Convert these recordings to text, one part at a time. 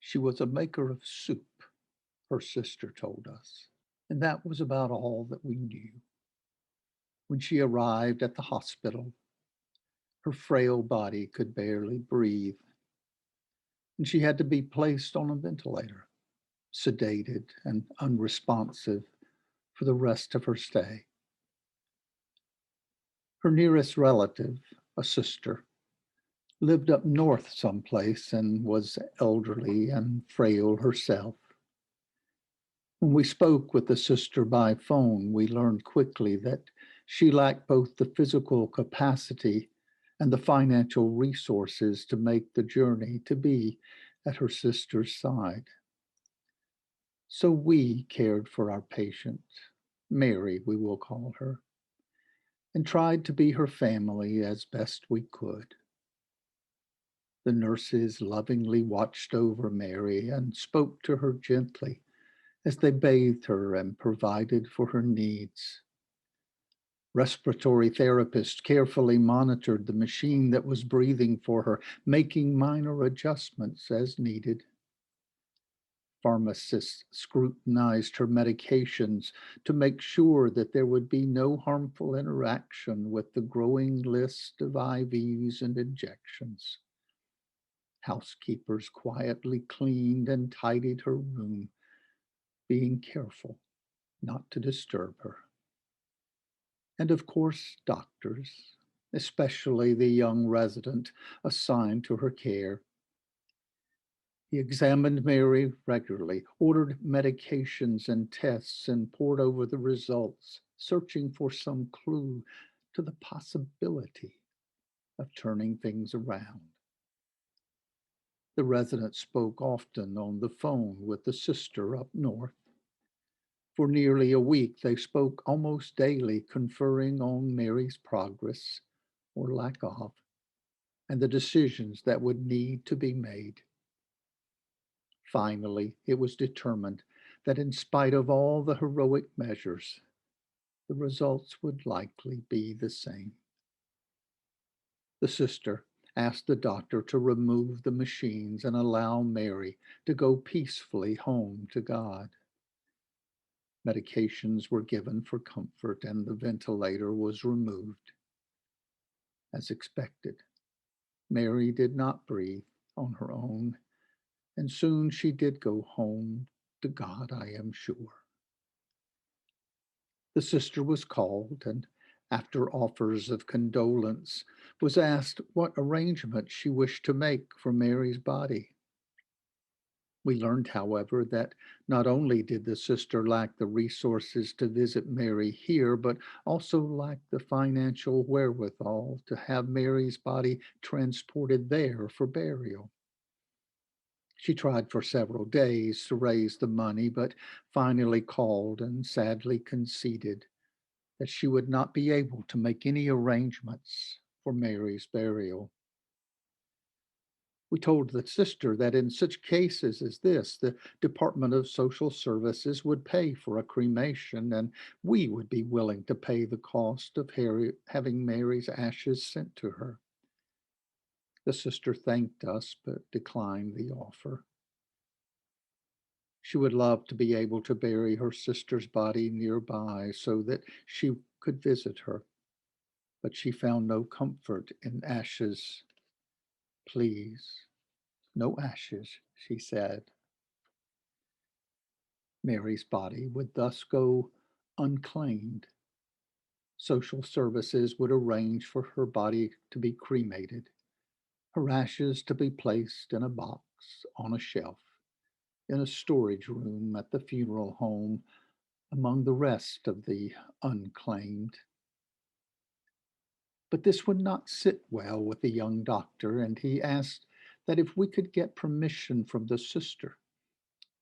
She was a maker of soup, her sister told us, and that was about all that we knew. When she arrived at the hospital, her frail body could barely breathe, and she had to be placed on a ventilator, sedated and unresponsive for the rest of her stay. Her nearest relative, a sister, lived up north someplace and was elderly and frail herself. When we spoke with the sister by phone, we learned quickly that she lacked both the physical capacity and the financial resources to make the journey to be at her sister's side. So we cared for our patient, Mary, we will call her, and tried to be her family as best we could. The nurses lovingly watched over Mary and spoke to her gently as they bathed her and provided for her needs. Respiratory therapists carefully monitored the machine that was breathing for her, making minor adjustments as needed. Pharmacists scrutinized her medications to make sure that there would be no harmful interaction with the growing list of IVs and injections. Housekeepers quietly cleaned and tidied her room, being careful not to disturb her. And of course, doctors, especially the young resident assigned to her care. He examined Mary regularly, ordered medications and tests, and pored over the results, searching for some clue to the possibility of turning things around. The resident spoke often on the phone with the sister up north. For nearly a week, they spoke almost daily, conferring on Mary's progress or lack of, and the decisions that would need to be made. Finally, it was determined that in spite of all the heroic measures, the results would likely be the same. The sister asked the doctor to remove the machines and allow Mary to go peacefully home to God. Medications were given for comfort and the ventilator was removed. As expected, Mary did not breathe on her own, and soon she did go home to God, I am sure. The sister was called and, after offers of condolence, was asked what arrangements she wished to make for Mary's body. We learned, however, that not only did the sister lack the resources to visit Mary here, but also lacked the financial wherewithal to have Mary's body transported there for burial. She tried for several days to raise the money, but finally called and sadly conceded that she would not be able to make any arrangements for Mary's burial. We told the sister that in such cases as this, the Department of Social Services would pay for a cremation and we would be willing to pay the cost of having Mary's ashes sent to her. The sister thanked us but declined the offer. She would love to be able to bury her sister's body nearby so that she could visit her, but she found no comfort in ashes. Please, no ashes, she said. Mary's body would thus go unclaimed. Social services would arrange for her body to be cremated, her ashes to be placed in a box on a shelf in a storage room at the funeral home among the rest of the unclaimed. But this would not sit well with the young doctor, and he asked that if we could get permission from the sister,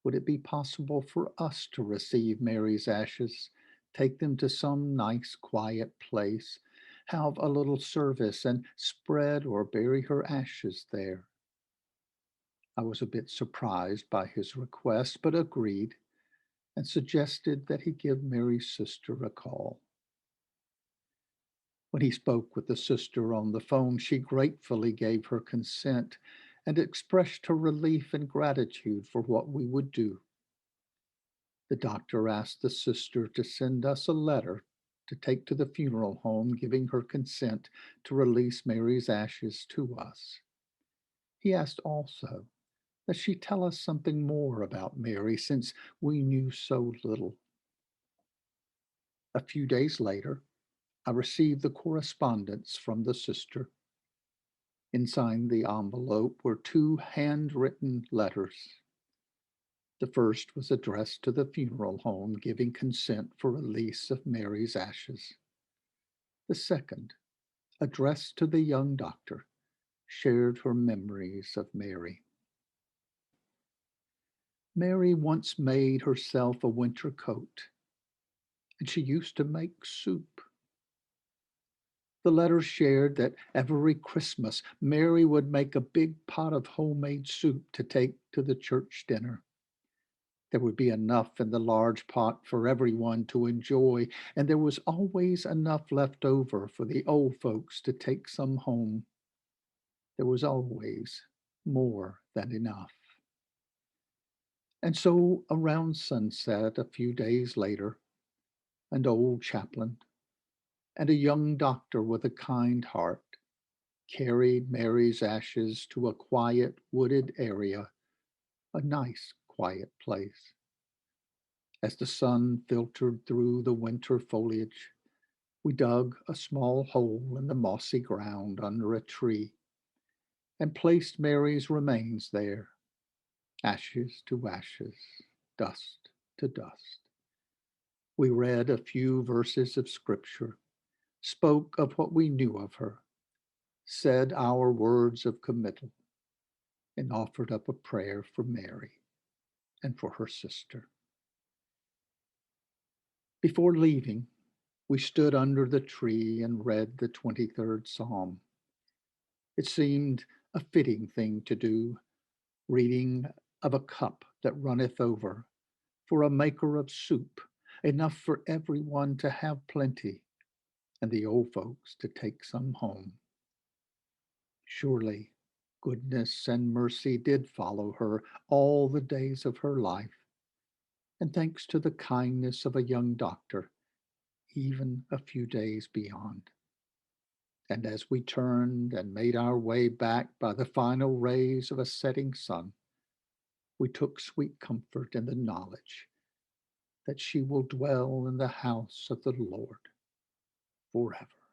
would it be possible for us to receive Mary's ashes, take them to some nice quiet place, have a little service, and spread or bury her ashes there? I was a bit surprised by his request, but agreed and suggested that he give Mary's sister a call. When he spoke with the sister on the phone, she gratefully gave her consent and expressed her relief and gratitude for what we would do. The doctor asked the sister to send us a letter to take to the funeral home, giving her consent to release Mary's ashes to us. He asked also that she tell us something more about Mary since we knew so little. A few days later, I received the correspondence from the sister. Inside the envelope were two handwritten letters. The first was addressed to the funeral home, giving consent for release of Mary's ashes. The second, addressed to the young doctor, shared her memories of Mary. Mary once made herself a winter coat, and she used to make soup. The letter shared that every Christmas Mary would make a big pot of homemade soup to take to the church dinner. There would be enough in the large pot for everyone to enjoy, and there was always enough left over for the old folks to take some home. There was always more than enough. And so, around sunset, a few days later, an old chaplain and a young doctor with a kind heart carried Mary's ashes to a quiet, wooded area, a nice, quiet place. As the sun filtered through the winter foliage, we dug a small hole in the mossy ground under a tree and placed Mary's remains there, ashes to ashes, dust to dust. We read a few verses of Scripture, spoke of what we knew of her, said our words of committal, and offered up a prayer for Mary and for her sister. Before leaving, we stood under the tree and read the 23rd Psalm. It seemed a fitting thing to do, reading of a cup that runneth over, for a maker of soup, enough for everyone to have plenty, and the old folks to take some home. Surely goodness and mercy did follow her all the days of her life, and thanks to the kindness of a young doctor, even a few days beyond. And as we turned and made our way back by the final rays of a setting sun, we took sweet comfort in the knowledge that she will dwell in the house of the Lord forever.